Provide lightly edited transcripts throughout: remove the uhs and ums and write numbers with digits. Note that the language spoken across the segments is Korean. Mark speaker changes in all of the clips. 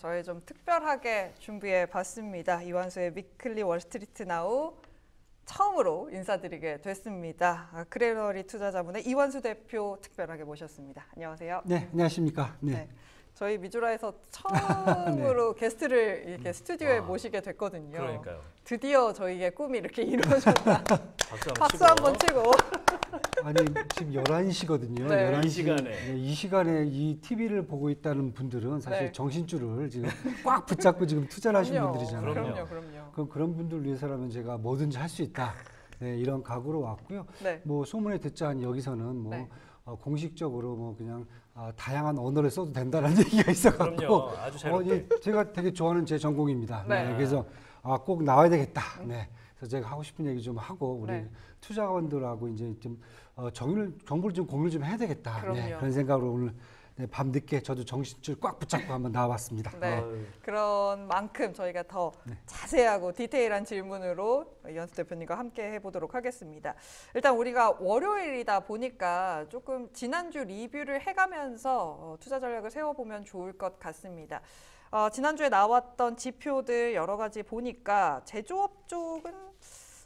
Speaker 1: 저희 좀 특별하게 준비해 봤습니다. 이완수의 위클리 월스트리트 나우 처음으로 인사드리게 됐습니다. 그레너리 투자자문의 이완수 대표 특별하게 모셨습니다. 안녕하세요.
Speaker 2: 네, 안녕하십니까. 네.
Speaker 1: 네. 저희 미주라에서 처음으로
Speaker 2: 네.
Speaker 1: 게스트를 이렇게 스튜디오에 모시게 됐거든요.
Speaker 3: 그러니까요.
Speaker 1: 드디어 저희의 꿈이 이렇게 이루어졌다.
Speaker 3: 박수
Speaker 1: 한번 치고.
Speaker 2: 아니, 지금 11시거든요.
Speaker 1: 네.
Speaker 2: 11시.
Speaker 3: 이 시간에.
Speaker 2: 네, 이 시간에 이 TV를 보고 있다는 분들은 사실
Speaker 1: 네.
Speaker 2: 정신줄을 지금 꽉 붙잡고 지금 투자를 하신
Speaker 1: 그럼요.
Speaker 2: 분들이잖아요.
Speaker 1: 그럼요.
Speaker 2: 그럼 그런 분들 위해서라면 제가 뭐든지 할 수 있다. 네, 이런 각오로 왔고요.
Speaker 1: 네.
Speaker 2: 뭐 소문에 듣자니 여기서는 뭐
Speaker 1: 네.
Speaker 2: 공식적으로 뭐 그냥 다양한 언어를 써도 된다는 얘기가 있어갖고
Speaker 3: 그럼요. 아주 자유롭게.
Speaker 2: 제가 되게 좋아하는 제 전공입니다.
Speaker 1: 네.
Speaker 2: 네, 그래서 꼭 나와야 되겠다. 네. 그래서 제가 하고 싶은 얘기 좀 하고 우리
Speaker 1: 네.
Speaker 2: 투자원들하고 이제 좀 정보를 좀 공유를 좀 해야 되겠다.
Speaker 1: 그럼요.
Speaker 2: 네, 그런 생각으로 오늘 밤 늦게 저도 정신줄 꽉 붙잡고 한번 나와봤습니다.
Speaker 1: 네. 그런 만큼 저희가 더 자세하고 디테일한 질문으로 이완수 대표님과 함께 해보도록 하겠습니다. 일단 우리가 월요일이다 보니까 조금 지난주 리뷰를 해가면서 투자 전략을 세워보면 좋을 것 같습니다. 지난주에 나왔던 지표들 여러 가지 보니까 제조업 쪽은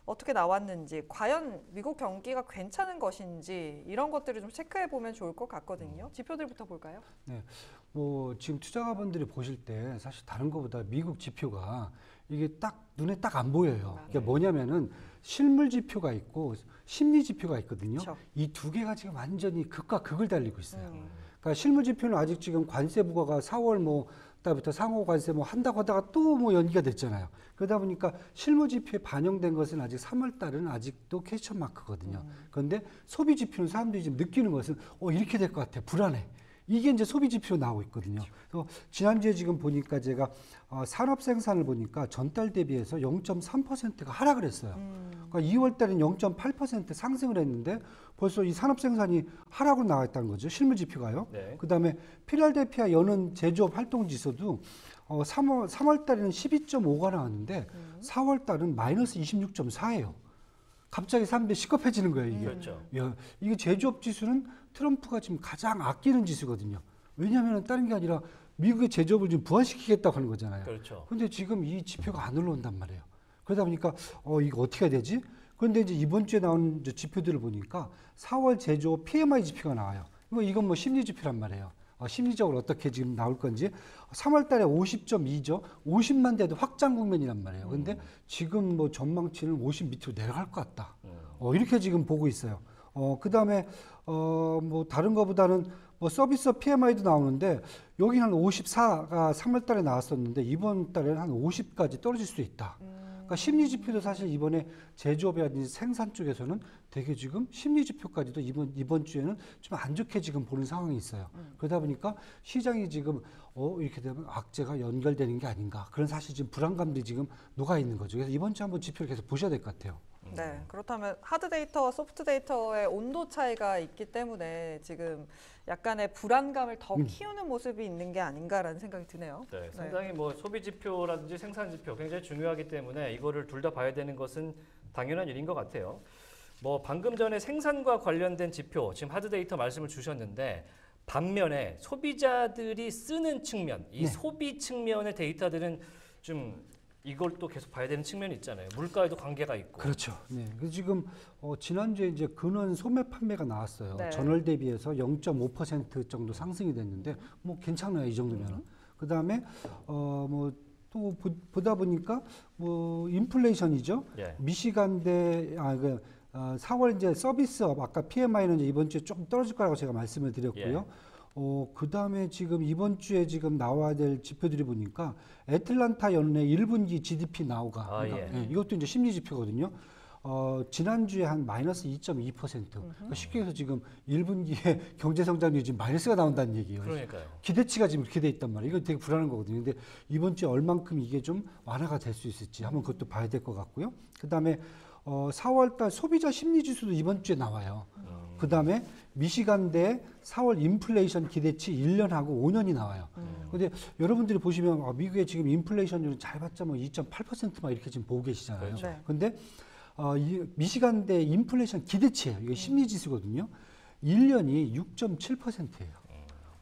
Speaker 1: 어떻게 나왔는지, 과연 미국 경기가 괜찮은 것인지 이런 것들을 좀 체크해 보면 좋을 것 같거든요. 지표들부터 볼까요?
Speaker 2: 네, 뭐 지금 투자자분들이 보실 때 사실 다른 것보다 미국 지표가 이게 딱 눈에 딱 안 보여요. 그게 뭐냐면은 실물 지표가 있고 심리 지표가 있거든요.
Speaker 1: 그렇죠.
Speaker 2: 이 두 개가 지금 완전히 극과 극을 달리고 있어요. 그러니까 실물 지표는 아직 지금 관세 부과가 4월 뭐 그다음부터 상호 관세 뭐 한다고 하다가 또 뭐 연기가 됐잖아요. 그러다 보니까 실무 지표에 반영된 것은 아직 3월 달은 아직도 퀘스천 마크거든요. 그런데 소비 지표는 사람들이 지금 느끼는 것은 이렇게 될 것 같아. 불안해. 이게 이제 소비 지표로 나오고 있거든요. 그래서 지난주에 지금 보니까 제가 산업 생산을 보니까 전달 대비해서 0.3%가 하락을 했어요. 그러니까 2월 달엔 0.8% 상승을 했는데 벌써 이 산업 생산이 하락으로 나와 있다는 거죠. 실물 지표가요.
Speaker 3: 네.
Speaker 2: 그다음에 필라델피아 연은 제조업 활동 지수도 3월 달에는 12.5가 나왔는데 4월 달은 마이너스 26.4예요. 갑자기 사람들이 시급해지는 거예요, 이게.
Speaker 3: 그렇죠.
Speaker 2: 야, 이게 제조업 지수는 트럼프가 지금 가장 아끼는 지수거든요. 왜냐하면 다른 게 아니라 미국의 제조업을 좀 부활시키겠다고 하는 거잖아요.
Speaker 3: 그렇죠.
Speaker 2: 근데 지금 이 지표가 안 올라온단 말이에요. 그러다 보니까 이거 어떻게 해야 되지? 그런데 이제 이번 주에 나온 이제 지표들을 보니까 4월 제조업 PMI 지표가 나와요. 이건 뭐 심리 지표란 말이에요. 심리적으로 어떻게 지금 나올 건지. 3월 달에 50.2죠. 50만 돼도 확장 국면이란 말이에요. 근데 지금 뭐 전망치는 50 밑으로 내려갈 것 같다. 이렇게 지금 보고 있어요. 그다음에 뭐 다른 거보다는 뭐 서비스 PMI도 나오는데 여기는 한 54가 3월 달에 나왔었는데 이번 달에는 한 50까지 떨어질 수 있다. 그러니까 심리 지표도 사실 이번에 제조업이라든지 생산 쪽에서는 되게 지금 심리 지표까지도 이번 주에는 좀 안 좋게 지금 보는 상황이 있어요. 그러다 보니까 시장이 지금 이렇게 되면 악재가 연결되는 게 아닌가, 그런 사실 지금 불안감들이 지금 녹아 있는 거죠. 그래서 이번 주에 한번 지표를 계속 보셔야 될 것 같아요.
Speaker 1: 네, 그렇다면 하드 데이터와 소프트 데이터의 온도 차이가 있기 때문에 지금 약간의 불안감을 더 키우는 모습이 있는 게 아닌가라는 생각이 드네요.
Speaker 3: 네, 상당히 뭐 소비 지표라든지 생산 지표 굉장히 중요하기 때문에 이거를 둘 다 봐야 되는 것은 당연한 일인 것 같아요. 뭐 방금 전에 생산과 관련된 지표, 지금 하드 데이터 말씀을 주셨는데 반면에 소비자들이 쓰는 측면, 이 소비 측면의 데이터들은 좀 이걸 또 계속 봐야 되는 측면이 있잖아요. 물가에도 관계가 있고.
Speaker 2: 그렇죠. 네. 그래서 지금 지난주에 이제 근원 소매 판매가 나왔어요.
Speaker 1: 네.
Speaker 2: 전월 대비해서 0.5% 정도 상승이 됐는데 뭐 괜찮아요, 이 정도면은. 그다음에 뭐 또 보다 보니까 뭐 인플레이션이죠.
Speaker 3: 예.
Speaker 2: 미시간대 4월 이제 서비스업 아까 PMI는 이제 이번 주에 조금 떨어질 거라고 제가 말씀을 드렸고요. 그다음에 지금 이번 주에 지금 나와야 될 지표들이 보니까 애틀란타 연내 1분기 GDP 나오가 이것도 이제 심리 지표거든요. 지난주에 한 마이너스 2.2%. 그러니까 쉽게 해서 지금 1분기에 경제 성장률이 지금 마이너스가 나온다는 얘기예요.
Speaker 3: 그러니까요.
Speaker 2: 기대치가 지금 이렇게 돼 있단 말이에요. 이거 되게 불안한 거거든요. 근데 이번 주에 얼만큼 이게 좀 완화가 될 수 있을지 한번 그것도 봐야 될 것 같고요. 그다음에 4월달 소비자 심리 지수도 이번 주에 나와요. 그다음에 미시간대 4월 인플레이션 기대치 1년하고 5년이 나와요. 근데 여러분들이 보시면 미국의 지금 인플레이션율은 잘 봤자 뭐 2.8%막 이렇게 지금 보고 계시잖아요.
Speaker 3: 그렇죠.
Speaker 1: 네.
Speaker 2: 근데 이 미시간대 인플레이션 기대치예요. 이게 심리 지수거든요. 1년이 6.7%예요.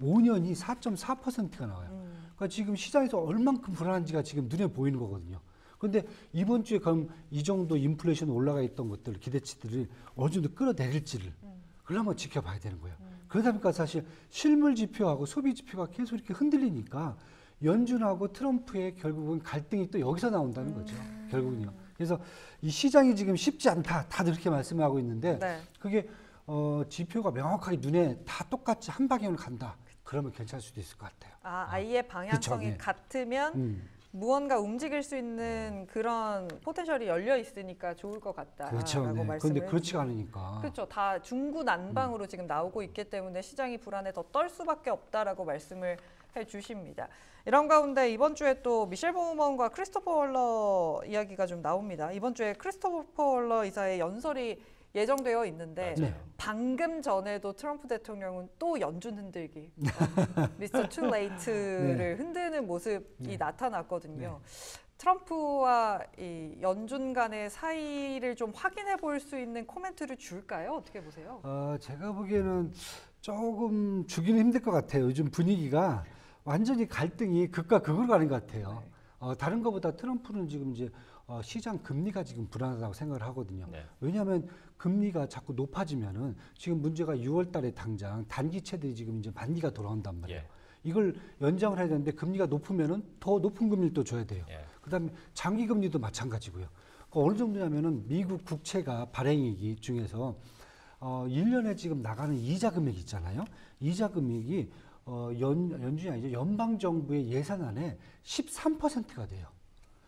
Speaker 2: 5년이 4.4%가 나와요. 그러니까 지금 시장에서 얼만큼 불안한지가 지금 눈에 보이는 거거든요. 그런데 이번 주에 그럼 이 정도 인플레이션 올라가 있던 것들 기대치들이 어느 정도 끌어내릴지를 그걸 한번 지켜봐야 되는 거예요. 그러다 보니까 사실 실물 지표하고 소비 지표가 계속 이렇게 흔들리니까 연준하고 트럼프의 결국은 갈등이 또 여기서 나온다는 거죠. 결국은요. 그래서 이 시장이 지금 쉽지 않다. 다들 이렇게 말씀하고 있는데
Speaker 1: 네.
Speaker 2: 그게 지표가 명확하게 눈에 다 똑같이 한 방향으로 간다. 그러면 괜찮을 수도 있을 것 같아요.
Speaker 1: 아예 방향성이
Speaker 2: 그쵸, 네.
Speaker 1: 같으면 무언가 움직일 수 있는 그런 포텐셜이 열려 있으니까 좋을 것 같다라고
Speaker 2: 그렇죠. 네.
Speaker 1: 말씀을
Speaker 2: 그런데 그렇지가
Speaker 1: 해주셨어요.
Speaker 2: 않으니까.
Speaker 1: 그렇죠. 다 중구난방으로 지금 나오고 있기 때문에 시장이 불안에 더 떨 수밖에 없다라고 말씀을 해주십니다. 이런 가운데 이번 주에 또 미셸 보우먼과 크리스토퍼 월러 이야기가 좀 나옵니다. 이번 주에 크리스토퍼 월러 이사의 연설이 예정되어 있는데
Speaker 2: 네.
Speaker 1: 방금 전에도 트럼프 대통령은 또 연준 흔들기, 미스터 투 레이트를
Speaker 2: 네.
Speaker 1: 흔드는 모습이
Speaker 2: 네.
Speaker 1: 나타났거든요. 트럼프와 이 연준 간의 사이를 좀 확인해 볼 수 있는 코멘트를 줄까요? 어떻게 보세요?
Speaker 2: 제가 보기에는 조금 주기는 힘들 것 같아요. 요즘 분위기가 완전히 갈등이 극과 극으로 가는 것 같아요. 다른 것보다 트럼프는 지금 이제 시장 금리가 지금 불안하다고 생각을 하거든요.
Speaker 3: 네.
Speaker 2: 왜냐하면 금리가 자꾸 높아지면은 지금 문제가 6월 달에 당장 단기채들이 지금 이제 만기가 돌아온단 말이에요.
Speaker 3: 예.
Speaker 2: 이걸 연장을 해야 되는데 금리가 높으면은 더 높은 금리를 또 줘야 돼요.
Speaker 3: 예.
Speaker 2: 그다음에 장기 금리도 마찬가지고요. 어느 정도냐면은 미국 국채가 발행이기 중에서 1년에 지금 나가는 이자 금액이 있잖아요. 이자 금액이 연준이 아니죠. 연방 정부의 예산안에 13%가 돼요.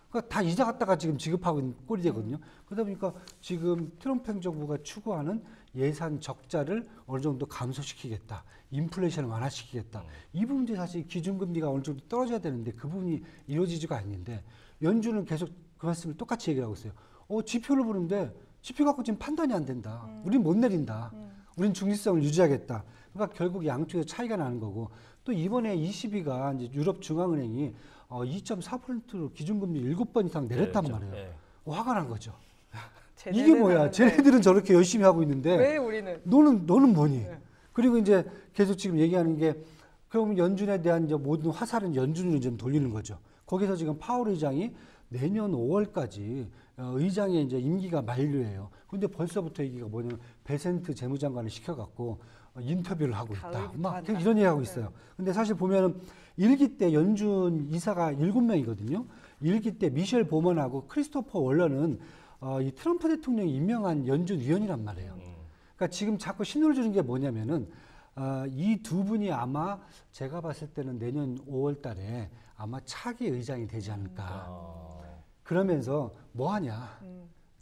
Speaker 2: 그러니까 다 이자 갖다가 지금 지급하고 있는 꼴이 되거든요. 그러다 보니까 지금 트럼프 행정부가 추구하는 예산 적자를 어느 정도 감소시키겠다. 인플레이션을 완화시키겠다. 이 부분이 사실 기준금리가 어느 정도 떨어져야 되는데 그 부분이 이루어지지가 않는데 연준은 계속 그 말씀을 똑같이 얘기를 하고 있어요. 지표를 보는데 지표 갖고 지금 판단이 안 된다. 우린 못 내린다. 우린 중립성을 유지하겠다. 그러니까 결국 양쪽에서 차이가 나는 거고 또 이번에 ECB가 이제 유럽 중앙은행이 2.4%로 기준금리 7번 이상 내렸단
Speaker 3: 그렇죠.
Speaker 2: 말이에요.
Speaker 3: 예.
Speaker 2: 화가 난 거죠. 이게
Speaker 1: 쟤네는
Speaker 2: 뭐야?
Speaker 1: 하는데
Speaker 2: 쟤네들은 저렇게 열심히 하고 있는데
Speaker 1: 왜 우리는
Speaker 2: 너는 뭐니?
Speaker 1: 네.
Speaker 2: 그리고 이제 계속 지금 얘기하는 게 그럼 연준에 대한 이제 모든 화살은 연준으로 좀 돌리는 거죠. 거기서 지금 파월 의장이 내년 5월까지 의장의 이제 임기가 만료예요. 근데 벌써부터 얘기가 뭐냐면 베센트 재무장관을 시켜갖고 인터뷰를 하고 있다.
Speaker 1: 가을부터
Speaker 2: 막
Speaker 1: 한다.
Speaker 2: 이런 얘기하고 있어요. 근데 사실 보면은 1기 때 연준 이사가 7명이거든요. 1기 때 미셸 보먼하고 크리스토퍼 월러는 이 트럼프 대통령이 임명한 연준 위원이란 말이에요. 그러니까 지금 자꾸 신호를 주는 게 뭐냐면은 이 두 분이 아마 제가 봤을 때는 내년 5월 달에 아마 차기 의장이 되지 않을까. 그러면서 뭐 하냐.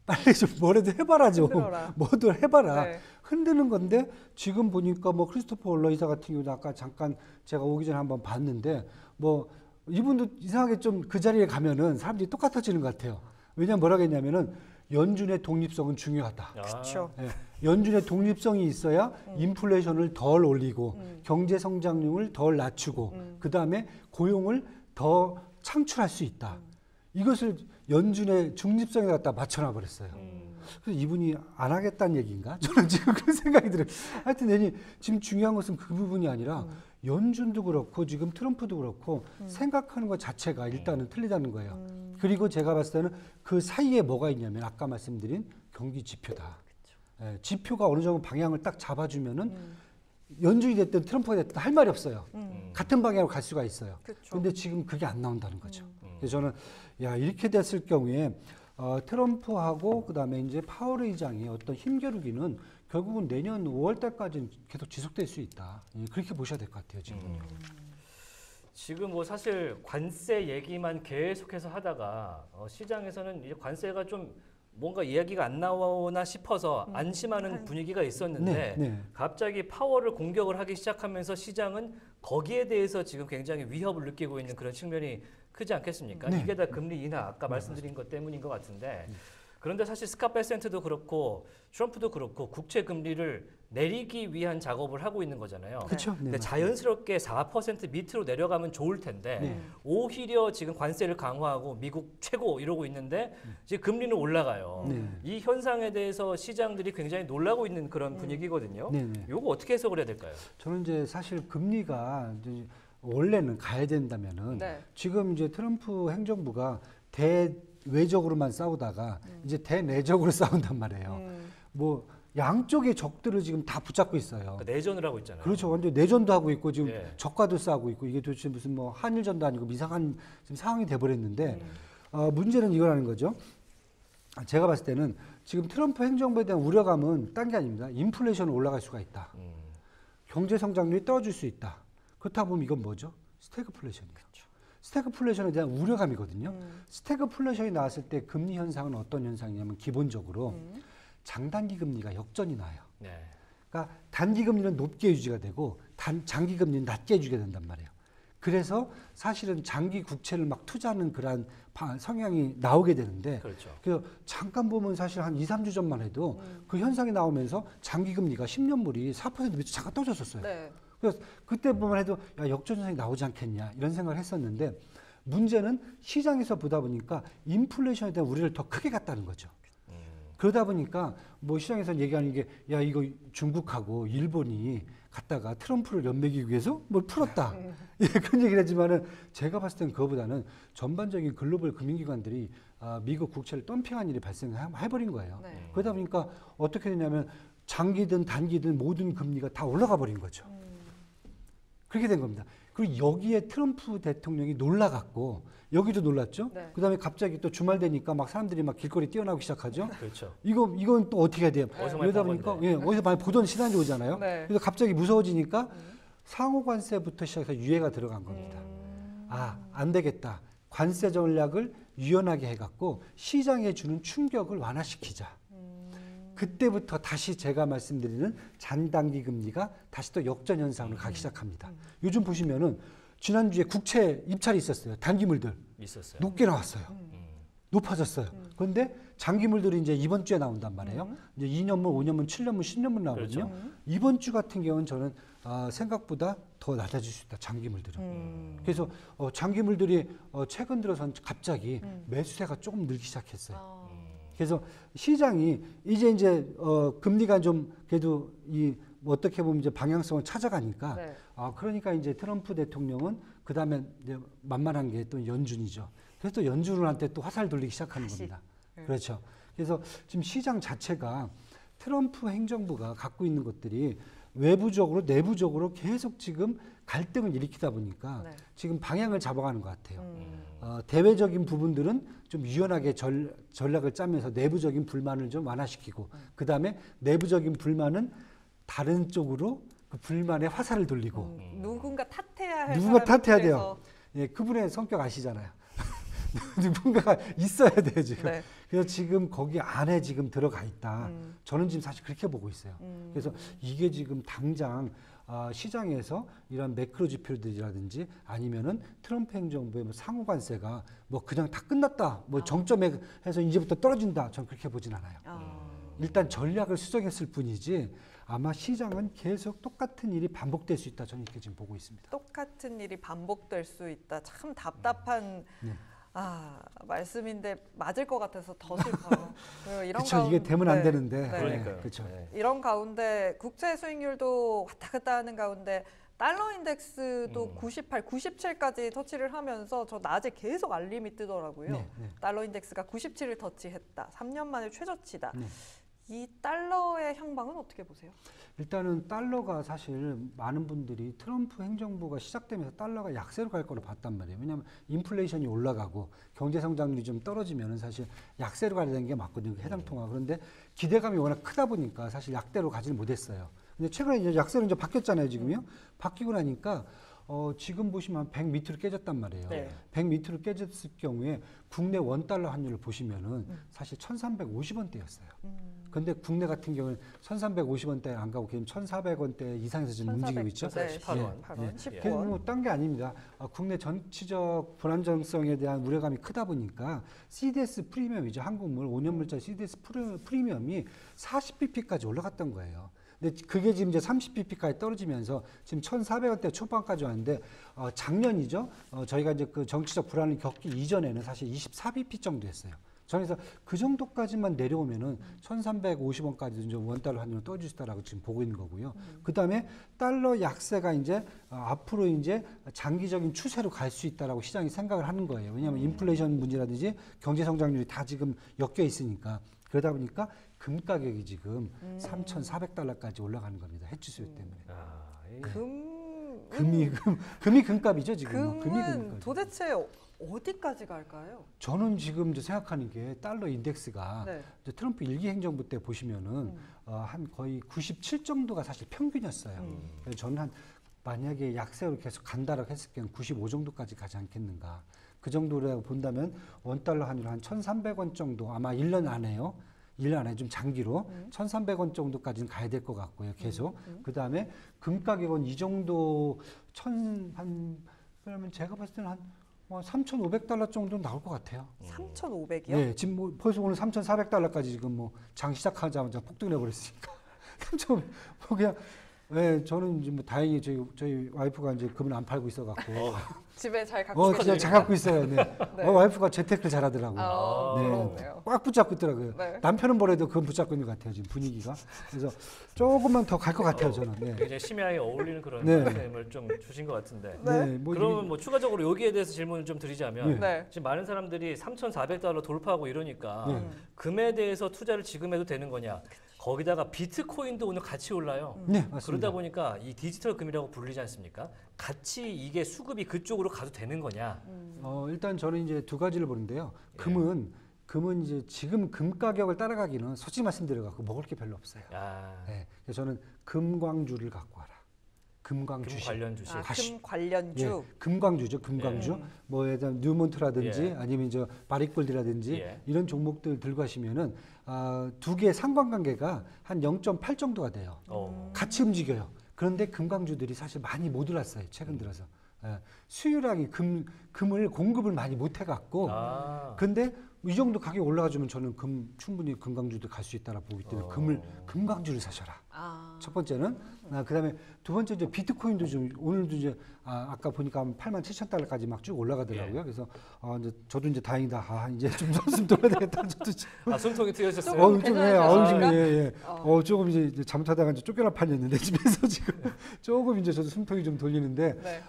Speaker 2: 빨리 좀 뭐라도 해봐라 좀.
Speaker 1: 흔들어라.
Speaker 2: 뭐도 해봐라.
Speaker 1: 네.
Speaker 2: 흔드는 건데 지금 보니까 뭐 크리스토퍼 월러 이사 같은 경우도 아까 잠깐 제가 오기 전에 한번 봤는데 뭐 이분도 이상하게 좀 그 자리에 가면은 사람들이 똑같아지는 것 같아요. 왜냐면 뭐라고 했냐면은 연준의 독립성은 중요하다.
Speaker 1: 그렇죠.
Speaker 2: 예, 연준의 독립성이 있어야 인플레이션을 덜 올리고 경제 성장률을 덜 낮추고 그 다음에 고용을 더 창출할 수 있다. 이것을 연준의 중립성에 갖다 맞춰놔 버렸어요. 그래서 이분이 안 하겠다는 얘기인가? 저는 지금 그 생각이 들어요. 하여튼 지금 중요한 것은 그 부분이 아니라 연준도 그렇고 지금 트럼프도 그렇고 생각하는 것 자체가 일단은 틀리다는 거예요. 그리고 제가 봤을 때는 그 사이에 뭐가 있냐면 아까 말씀드린 경기 지표다. 예, 지표가 어느 정도 방향을 딱 잡아주면은 연준이 됐든 트럼프가 됐든 할 말이 없어요. 같은 방향으로 갈 수가 있어요.
Speaker 1: 그렇죠.
Speaker 2: 근데 지금 그게 안 나온다는 거죠. 그래서 저는 이렇게 됐을 경우에 트럼프하고 그다음에 이제 파월 의장의 어떤 힘겨루기는 결국은 내년 5월 달까지는 계속 지속될 수 있다. 그렇게 보셔야 될 것 같아요, 지금.
Speaker 3: 지금 뭐 사실 관세 얘기만 계속해서 하다가 시장에서는 이제 관세가 좀 뭔가 이야기가 안 나오나 싶어서 안심하는 분위기가 있었는데
Speaker 2: 네.
Speaker 3: 갑자기 파월을 공격을 하기 시작하면서 시장은 거기에 대해서 지금 굉장히 위협을 느끼고 있는 그런 측면이 크지 않겠습니까?
Speaker 2: 네.
Speaker 3: 이게 다 금리 인하 아까 말씀드린 것 때문인 것 같은데 그런데 사실 스캇 베센트도 그렇고 트럼프도 그렇고 국채 금리를 내리기 위한 작업을 하고 있는 거잖아요.
Speaker 2: 그렇죠. 네,
Speaker 3: 근데
Speaker 2: 맞습니다.
Speaker 3: 자연스럽게 4% 밑으로 내려가면 좋을 텐데
Speaker 2: 네.
Speaker 3: 오히려 지금 관세를 강화하고 미국 최고 이러고 있는데 지금 금리는 올라가요.
Speaker 2: 네.
Speaker 3: 이 현상에 대해서 시장들이 굉장히 놀라고 있는 그런 분위기거든요.
Speaker 2: 네, 네.
Speaker 3: 요거 어떻게 해석을 해야 될까요?
Speaker 2: 저는 이제 사실 금리가 이제 원래는 가야 된다면은
Speaker 1: 네.
Speaker 2: 지금 이제 트럼프 행정부가 대외적으로만 싸우다가 이제 대내적으로 싸운단 말이에요. 뭐 양쪽의 적들을 지금 다 붙잡고 있어요.
Speaker 3: 그러니까 내전을 하고 있잖아요.
Speaker 2: 그렇죠. 완전 내전도 하고 있고 지금
Speaker 3: 예.
Speaker 2: 적과도 싸우고 있고 이게 도대체 무슨 뭐 한일전도 아니고 이상한 지금 상황이 돼버렸는데 문제는 이거라는 거죠. 제가 봤을 때는 지금 트럼프 행정부에 대한 우려감은 딴 게 아닙니다. 인플레이션은 올라갈 수가 있다. 경제 성장률이 떨어질 수 있다. 그렇다 보면 이건 뭐죠? 스태그플레이션이에요. 스태그플레이션에 대한 우려감이거든요. 스태그플레이션이 나왔을 때 금리 현상은 어떤 현상이냐면 기본적으로 장단기 금리가 역전이 나요.
Speaker 3: 네.
Speaker 2: 그러니까 단기 금리는 높게 유지가 되고 장기 금리는 낮게 유지가 된단 말이에요. 그래서 사실은 장기 국채를 막 투자하는 그러한 성향이 나오게 되는데
Speaker 3: 그렇죠.
Speaker 2: 그래서 잠깐 보면 사실 한 2, 3주 전만 해도 그 현상이 나오면서 장기 금리가 10년물이 4% 밑으로 잠깐 떨어졌었어요.
Speaker 1: 네.
Speaker 2: 그래서 그때 보면 해도 야, 역전 현상이 나오지 않겠냐 이런 생각을 했었는데 문제는 시장에서 보다 보니까 인플레이션에 대한 우려를 더 크게 갔다는 거죠. 그러다 보니까 뭐 시장에서 얘기하는 게 야 이거 중국하고 일본이 갔다가 트럼프를 연맥이기 위해서 뭘 풀었다. 예, 그런 얘기를 하지만은 제가 봤을 땐 그거보다는 전반적인 글로벌 금융기관들이 미국 국채를 덤핑한 일이 발생해버린 거예요.
Speaker 1: 네.
Speaker 2: 그러다 보니까 어떻게 되냐면 장기든 단기든 모든 금리가 다 올라가 버린 거죠. 그렇게 된 겁니다. 그리고 여기에 트럼프 대통령이 놀라갖고 여기도 놀랐죠.
Speaker 1: 네.
Speaker 2: 그다음에 갑자기 또 주말 되니까 막 사람들이 막 길거리 뛰어나오기 시작하죠.
Speaker 3: 그렇죠.
Speaker 2: 이건 또 어떻게 해야 돼요?
Speaker 3: 어디서 많이
Speaker 2: 이러다
Speaker 3: 본
Speaker 2: 보니까
Speaker 3: 건데.
Speaker 2: 예, 어디서 많이 보던 시나리 오잖아요.
Speaker 1: 네.
Speaker 2: 그래서 갑자기 무서워지니까 상호 관세부터 시작해서 유예가 들어간 겁니다. 안 되겠다. 관세 전략을 유연하게 해갖고 시장에 주는 충격을 완화시키자. 그때부터 다시 제가 말씀드리는 잔단기 금리가 다시 또 역전 현상으로 가기 시작합니다. 요즘 보시면은 지난주에 국채 입찰이 있었어요. 단기물들
Speaker 3: 있었어요.
Speaker 2: 높게 나왔어요. 높아졌어요. 그런데 장기물들이 이제 이번 주에 나온단 말이에요. 이제 2년물, 5년물, 7년물, 10년물 나오거든요.
Speaker 3: 그렇죠.
Speaker 2: 이번 주 같은 경우는 저는 생각보다 더 낮아질 수 있다. 장기물들은. 그래서 장기물들이 최근 들어선 갑자기 매수세가 조금 늘기 시작했어요. 그래서 시장이 이제 금리가 좀 그래도 뭐 어떻게 보면 이제 방향성을 찾아가니까
Speaker 1: 네.
Speaker 2: 그러니까 이제 트럼프 대통령은 그 다음에 이제 만만한 게 또 연준이죠. 그래서 또 연준한테 또 화살 돌리기 시작하는 겁니다. 그렇죠. 그래서 지금 시장 자체가 트럼프 행정부가 갖고 있는 것들이 외부적으로 내부적으로 계속 지금 갈등을 일으키다 보니까
Speaker 1: 네.
Speaker 2: 지금 방향을 잡아가는 것 같아요. 대외적인 부분들은 좀 유연하게 전략을 짜면서 내부적인 불만을 좀 완화시키고 그 다음에 내부적인 불만은 다른 쪽으로 그 불만에 화살을 돌리고
Speaker 1: 누군가 탓해야 할
Speaker 2: 누군가
Speaker 1: 사람을
Speaker 2: 탓해야
Speaker 1: 그래서-
Speaker 2: 돼요. 예, 그분의 성격 아시잖아요. 누군가가 있어야 돼요 지금.
Speaker 1: 네.
Speaker 2: 그래서 지금 거기 안에 지금 들어가 있다. 저는 지금 사실 그렇게 보고 있어요. 그래서 이게 지금 당장 시장에서 이런 매크로 지표들이라든지 아니면은 트럼프 행정부의 뭐 상호 관세가 뭐 그냥 다 끝났다. 뭐 정점에 해서 이제부터 떨어진다. 저는 그렇게 보진 않아요. 일단 전략을 수정했을 뿐이지 아마 시장은 계속 똑같은 일이 반복될 수 있다. 저는 이렇게 지금 보고 있습니다.
Speaker 1: 똑같은 일이 반복될 수 있다. 참 답답한
Speaker 2: 네.
Speaker 1: 말씀인데 맞을 것 같아서 더 슬퍼요. 그리고 이런
Speaker 2: 그렇죠. 이게 되면 안 되는데.
Speaker 1: 네.
Speaker 3: 그러니까요.
Speaker 2: 그렇죠.
Speaker 3: 네.
Speaker 1: 이런 가운데 국채 수익률도 왔다 갔다 하는 가운데 달러 인덱스도 98, 97까지 터치를 하면서 저 낮에 계속 알림이 뜨더라고요.
Speaker 2: 네, 네.
Speaker 1: 달러 인덱스가 97을 터치했다. 3년 만에 최저치다.
Speaker 2: 네.
Speaker 1: 이 달러의 향방은 어떻게 보세요?
Speaker 2: 일단은 달러가 사실 많은 분들이 트럼프 행정부가 시작되면서 달러가 약세로 갈 거로 봤단 말이에요. 왜냐하면 인플레이션이 올라가고 경제 성장률이 좀 떨어지면 사실 약세로 가야 되는 게 맞거든요. 그 해당 통화. 그런데 기대감이 워낙 크다 보니까 사실 약대로 가지는 못했어요. 근데 최근에 이제 약세로 이제 바뀌었잖아요, 지금요. 바뀌고 나니까 지금 보시면 100 밑으로 깨졌단 말이에요.
Speaker 1: 네.
Speaker 2: 100 밑으로 깨졌을 경우에 국내 원달러 환율을 보시면은 사실 1,350원대였어요. 근데 국내 같은 경우는 1,350원대 안 가고 그냥 1,400원대 이상에서 지금 움직이고 있죠.
Speaker 1: 네,
Speaker 3: 18원.
Speaker 1: 18원,
Speaker 2: 예.
Speaker 1: 10원.
Speaker 2: 그래서 뭐 딴 게 아닙니다. 국내 전체적 불안정성에 대한 우려감이 크다 보니까 CDS 프리미엄이죠. 한국물 5년물짜리 CDS 프리미엄이 40bp까지 올라갔던 거예요. 근데 그게 지금 이제 30bp까지 떨어지면서 지금 1,400원대 초반까지 왔는데 작년이죠. 저희가 이제 그 정치적 불안을 겪기 이전에는 사실 24bp 정도였어요. 저는 그래서 그 정도까지만 내려오면은 1,350원까지 이제 원달러 환율로 떠줄 수 있다라고 지금 보고 있는 거고요. 그다음에 달러 약세가 이제 앞으로 이제 장기적인 추세로 갈 수 있다라고 시장이 생각을 하는 거예요. 왜냐하면 인플레이션 문제라든지 경제 성장률이 다 지금 엮여 있으니까. 그러다 보니까 금 가격이 지금 3,400달러까지 올라가는 겁니다. 해치 수요 때문에. 금이 금값이죠 지금.
Speaker 1: 금은 도대체 어디까지 갈까요?
Speaker 2: 저는 지금 이제 생각하는 게 달러 인덱스가
Speaker 1: 네.
Speaker 2: 이제 트럼프 일기 행정부 때 보시면은 한 거의 97 정도가 사실 평균이었어요. 그래서 저는 한 만약에 약세로 계속 간다라고 했을 때는 95 정도까지 가지 않겠는가. 그 정도로 본다면 원달러 환율 한 1,300원 정도 아마 1년 안에요. 1년 안에 좀 장기로 1,300원 정도까지는 가야 될 것 같고요. 계속. 그다음에 금 가격은 이 정도 그러면 제가 봤을 때는 한 3,500달러 정도 나올 것 같아요.
Speaker 1: 3,500이요?
Speaker 2: 네, 지금 뭐 벌써 오늘 3,400달러까지 지금 뭐 장 시작하자마자 폭등해 버렸으니까 3,500. 뭐 그냥 저는 이제 뭐 다행히 저희 와이프가 이제 금을 안 팔고 있어갖고
Speaker 1: 집에 잘 갖고
Speaker 2: 그냥 잘 갖고 있어요. 네.
Speaker 1: 네.
Speaker 2: 와이프가 재테크를 잘하더라고요.
Speaker 1: 부럽네요.
Speaker 2: 꽉 붙잡고 있더라고요.
Speaker 1: 네.
Speaker 2: 남편은 뭐래도 금 붙잡고 있는 것 같아요. 지금 분위기가. 그래서 조금만 더 갈 것 같아요. 저는. 네.
Speaker 3: 굉장히 심야에 어울리는 그런
Speaker 2: 네.
Speaker 3: 말씀을 좀 주신 것 같은데.
Speaker 1: 네.
Speaker 2: 뭐
Speaker 3: 그러면 뭐 추가적으로 여기에 대해서 질문을 좀 드리자면
Speaker 1: 네.
Speaker 3: 지금 많은 사람들이 3,400달러 돌파하고 이러니까
Speaker 2: 네.
Speaker 3: 금에 대해서 투자를 지금 해도 되는 거냐? 거기다가 비트코인도 오늘 같이 올라요.
Speaker 2: 네, 맞습니다.
Speaker 3: 그러다 보니까 이 디지털 금이라고 부르지 않습니까? 같이 이게 수급이 그쪽으로 가도 되는 거냐?
Speaker 2: 일단 저는 이제 두 가지를 보는데요. 금은 이제 지금 금 가격을 따라가기는 솔직히 말씀드려갖고 먹을 게 별로 없어요. 네, 그래서 저는 금광주를 갖고 와라. 금광주.
Speaker 3: 금 관련 주식.
Speaker 1: 금 관련주.
Speaker 2: 예, 금광주죠, 금광주. 뭐 예를 들면 뉴몬트라든지
Speaker 3: 예.
Speaker 2: 아니면 저 바리골드라든지
Speaker 3: 예.
Speaker 2: 이런 종목들 들고 하시면은 두 개의 상관관계가 한 0.8 정도가 돼요. 같이 움직여요. 그런데 금광주들이 사실 많이 못 올랐어요, 최근 들어서. 예, 수요량이 금을 공급을 많이 못 해갖고. 근데 이 정도 가격이 올라가주면 저는 충분히 금광주도 갈 수 있다라고 보기 때문에 금광주를 사셔라. 첫 번째는 그다음에 두 번째 이제 비트코인도 좀 오늘도 이제 아까 보니까 한 87,000달러까지 막 쭉 올라가더라고요.
Speaker 3: 예.
Speaker 2: 그래서 이제 저도 이제 다행이다. 이제 좀 숨 돌아야 되겠다. 저도
Speaker 3: 숨통이 트여졌어요.
Speaker 1: 조금
Speaker 2: 지금
Speaker 1: 괜찮으셨습니까?
Speaker 2: 조금 이제 잘못하다가 이제 쫓겨날 판이었는데 집에서 지금 조금 이제 저도 숨통이 좀 돌리는데
Speaker 1: 네.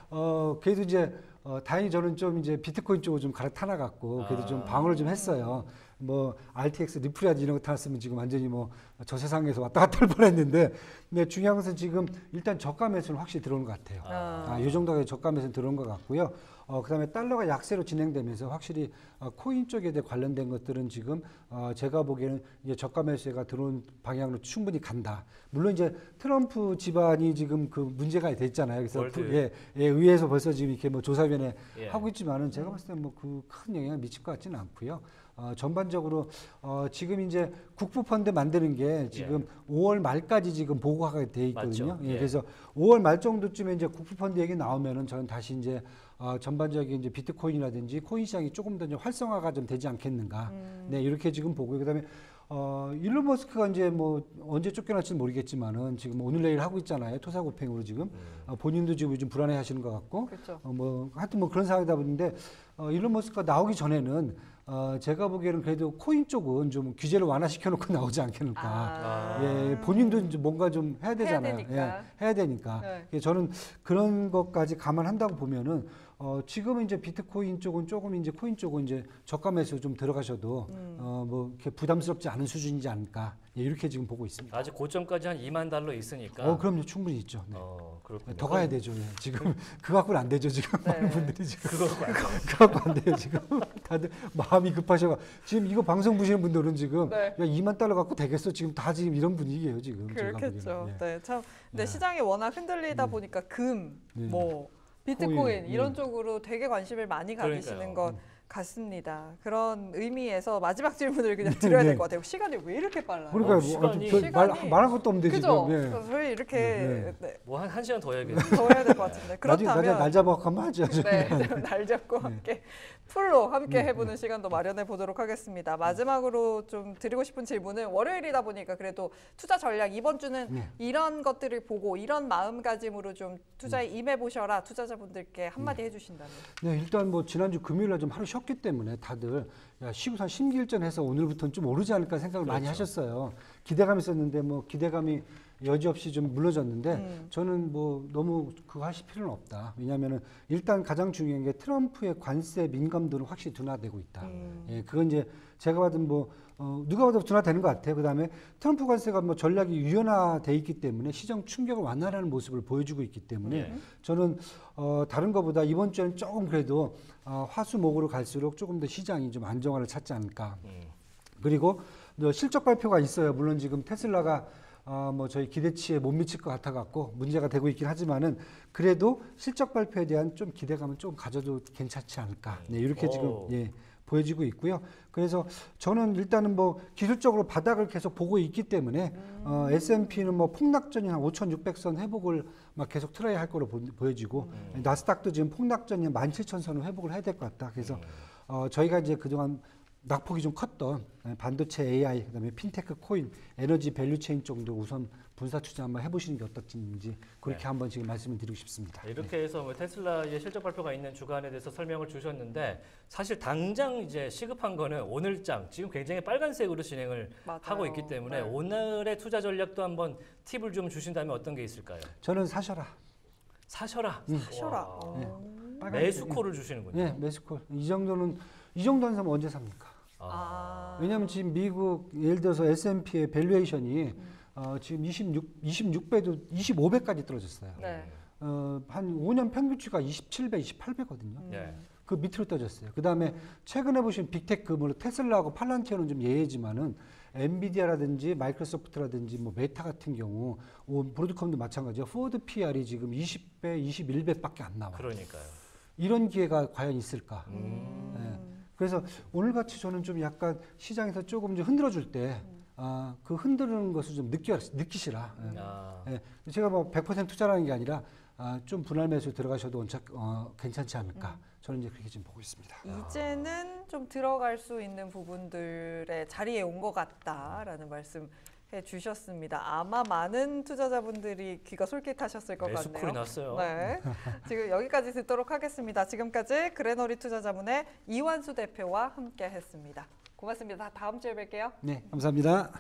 Speaker 2: 그래도 이제 다행히 저는 좀 이제 비트코인 쪽으로 좀 갈아타나 갖고 그래도 좀 방어를 좀 했어요. 뭐 RTX 리플이라든지 이런 거 타놨으면 지금 완전히 뭐 저 세상에서 왔다 갔다 할 뻔했는데, 근데 중요한 것은 지금 일단 저가 매수는 확실히 들어오는 것 같아요. 이 정도가 저가 매수는 들어온 것 같고요. 그다음에 달러가 약세로 진행되면서 확실히 코인 쪽에 대해 관련된 것들은 지금 제가 보기에는 이제 저가 매수가 들어온 방향으로 충분히 간다. 물론 이제 트럼프 집안이 지금 그 문제가 됐잖아요. 그래서 의회에서 벌써 지금 이렇게 뭐 조사위원회 하고 있지만은 제가 봤을 때 뭐 그 큰 영향을 미칠 것 같지는 않고요. 전반적으로 지금 이제 국부펀드 만드는 게 지금 5월 말까지 지금 보고가 돼 있거든요. 그래서 5월 말 정도쯤에 이제 국부펀드 얘기 나오면은 저는 다시 이제 전반적인 이제 비트코인이라든지 코인 시장이 조금 더 이제 활성화가 좀 되지 않겠는가. 네, 이렇게 지금 보고요. 그다음에 일론 머스크가 이제 뭐 언제 쫓겨날지는 모르겠지만은 지금 오늘 내일 하고 있잖아요. 토사구팽으로 지금 본인도 지금 요즘 불안해 하시는 것 같고
Speaker 1: 그렇죠.
Speaker 2: 뭐 하여튼 뭐 그런 상황이다 보는데 일론 머스크가 나오기 전에는 제가 보기에는 그래도 코인 쪽은 좀 규제를 완화시켜 놓고 나오지 않겠는가. 예, 본인도 이제 뭔가 좀 해야 되잖아요. 해야 되니까. 예, 저는 그런 것까지 감안한다고 보면은 지금은 이제 비트코인 쪽은 조금 이제 코인 쪽은 이제 저가 매수 좀 들어가셔도 뭐 이렇게 부담스럽지 않은 수준이지 않을까. 예, 이렇게 지금 보고 있습니다.
Speaker 3: 아직 고점까지 한 2만 달러 있으니까.
Speaker 2: 그럼요, 충분히 있죠. 네.
Speaker 3: 그렇군요.
Speaker 2: 더 가야 되죠. 예. 지금 그거 갖고는 안 되죠. 지금 많은 분들이 지금
Speaker 3: 그거
Speaker 2: 그거 갖고 안 돼요. 지금 다들 마음이 급하셔가. 지금 이거 방송 보시는 분들은 지금 야 2만 달러 갖고 되겠어. 지금 다 지금 이런 분위기예요. 지금.
Speaker 1: 그렇겠죠.
Speaker 2: 예.
Speaker 1: 네, 참. 근데 시장이 워낙 흔들리다 보니까 뭐 비트코인
Speaker 2: 코인,
Speaker 1: 이런 쪽으로 되게 관심을 많이 가지시는 것 같습니다. 그런 의미에서 마지막 질문을 그냥 드려야 될 것 같아요. 시간이 왜 이렇게 빨라요?
Speaker 2: 그러니까
Speaker 3: 시간이
Speaker 2: 말한 것도 없는데
Speaker 1: 그죠?
Speaker 2: 지금.
Speaker 1: 저희 이렇게
Speaker 3: 뭐 한 시간 더 해야겠네요.
Speaker 1: 더 해야 될 것 같은데. 그렇다면
Speaker 2: 날 잡아갖고 한번 하죠.
Speaker 1: 네, 날 잡고 함께 풀로 함께 해보는 시간도 마련해 보도록 하겠습니다. 마지막으로 좀 드리고 싶은 질문은 월요일이다 보니까 그래도 투자 전략 이번 주는 이런 것들을 보고 이런 마음가짐으로 좀 투자에 임해 보셔라 투자자분들께 한마디 해주신다면.
Speaker 2: 네, 일단 뭐 지난주 금요일날 좀 하루 쉬었기 때문에 다들 야, 쉬고서 심기일전해서 오늘부터는 좀 오르지 않을까 생각을 많이
Speaker 3: 그렇죠.
Speaker 2: 하셨어요. 기대감이 있었는데 뭐 기대감이 여지없이 좀 물러졌는데 저는 뭐 너무 그거 하실 필요는 없다. 왜냐하면은 일단 가장 중요한 게 트럼프의 관세 민감도는 확실히 둔화되고 있다. 예, 그건 이제 제가 봐도 뭐 누가 봐도 둔화되는 것 같아요. 그다음에 트럼프 관세가 뭐 전략이 유연화돼 있기 때문에 시장 충격을 완화하는 모습을 보여주고 있기 때문에 저는 다른 것보다 이번 주에는 조금 그래도 화수목으로 갈수록 조금 더 시장이 좀 안정화를 찾지 않을까. 그리고 실적 발표가 있어요. 물론 지금 테슬라가 뭐 저희 기대치에 못 미칠 것 같아 갖고 문제가 되고 있긴 하지만은 그래도 실적 발표에 대한 좀 기대감을 좀 가져도 괜찮지 않을까. 네, 이렇게 지금 예, 보여지고 있고요. 그래서 저는 일단은 뭐 기술적으로 바닥을 계속 보고 있기 때문에 S&P는 뭐 폭락전이 한 5,600선 회복을 막 계속 트라이 할 거로 보여지고 나스닥도 지금 폭락전이 17,000선을 회복을 해야 될 것 같다. 그래서 저희가 이제 그동안 낙폭이 좀 컸던 반도체 AI, 그다음에 핀테크, 코인, 에너지 밸류체인 정도 우선 분사 투자 한번 해보시는 게 어떨지 그렇게 한번 지금 말씀을 드리고 싶습니다.
Speaker 3: 이렇게 해서 뭐 테슬라의 실적 발표가 있는 주간에 대해서 설명을 주셨는데 사실 당장 이제 시급한 거는 오늘장 지금 굉장히 빨간색으로 진행을
Speaker 1: 맞아요.
Speaker 3: 하고 있기 때문에
Speaker 1: 네.
Speaker 3: 오늘의 투자 전략도 한번 팁을 좀 주신다면 어떤 게 있을까요?
Speaker 2: 저는 사셔라.
Speaker 3: 사셔라.
Speaker 1: 하셔라.
Speaker 3: 와.
Speaker 2: 빨간
Speaker 3: 매수콜을 주시는군요.
Speaker 2: 네, 매수콜. 이 정도는 사면 언제 삽니까? 왜냐하면 지금 미국 예를 들어서 S&P의 밸류에이션이 지금 26배도 25배까지 떨어졌어요.
Speaker 1: 네.
Speaker 2: 한 5년 평균치가 27배, 28배거든요.
Speaker 3: 네.
Speaker 2: 그 밑으로 떠졌어요. 그 다음에 최근에 보신 빅테크, 뭐 테슬라하고 팔란티어는 좀 예외지만은 엔비디아라든지 마이크로소프트라든지 뭐 메타 같은 경우, 브로드컴도 마찬가지예요. 포워드 PR이 지금 20배, 21배밖에 안 나와요.
Speaker 3: 그러니까요.
Speaker 2: 이런 기회가 과연 있을까? 예. 그래서 오늘같이 저는 좀 약간 시장에서 조금 좀 흔들어줄 때, 그 흔드는 것을 좀 느끼시라. 예. 예. 제가 뭐 100% 투자라는 게 아니라 좀 분할 매수 들어가셔도 괜찮지 않을까. 저는 이제 그렇게 지금 보고 있습니다.
Speaker 1: 이제는 좀 들어갈 수 있는 부분들의 자리에 온 것 같다라는 말씀 해주셨습니다. 아마 많은 투자자분들이 귀가 솔깃하셨을 것 같네요.
Speaker 3: 매수콜이 났어요.
Speaker 1: 네, 지금 여기까지 듣도록 하겠습니다. 지금까지 그레너리 투자자문의 이완수 대표와 함께했습니다. 고맙습니다. 다음 주에 뵐게요.
Speaker 2: 네, 감사합니다.